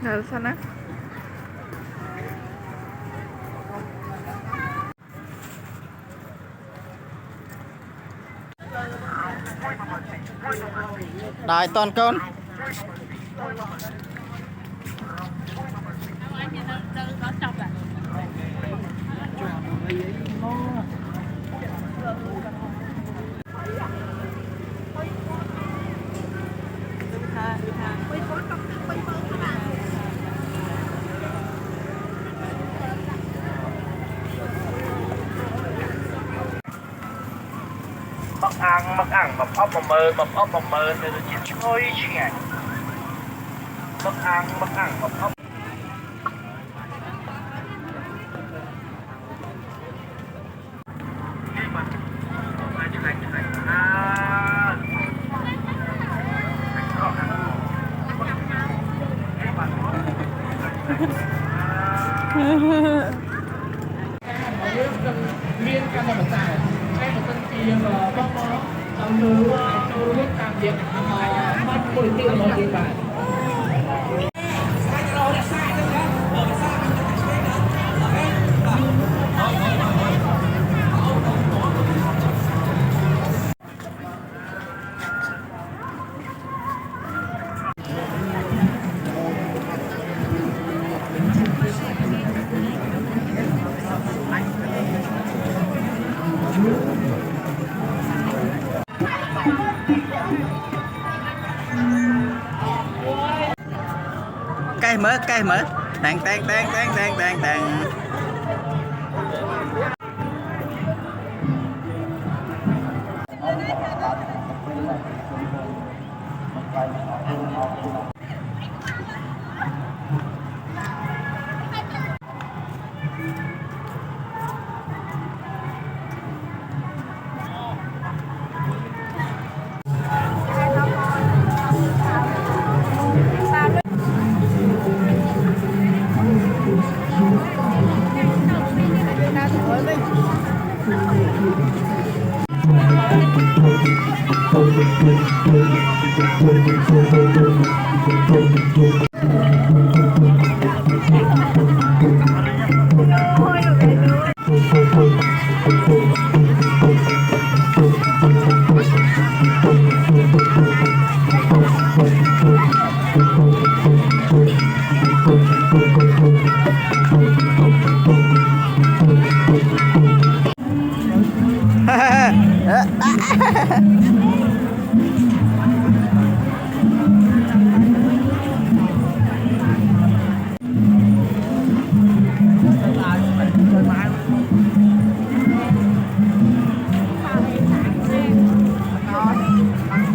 Rồi sao nó đài toàn con mắc ăn mập ốc mà mơ thì nó chỉ thôi chuyện mắc ăn mập ốc liên căn bản giải hay một tân kỳ và bóc bó trong tôi biết tạm biệt bắt mùi tiêu một địa bản cây mở tang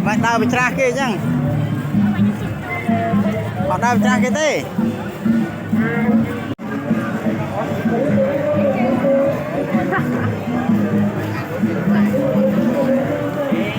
bạn đào bị tra kia chăng họ đào bị tra kia thế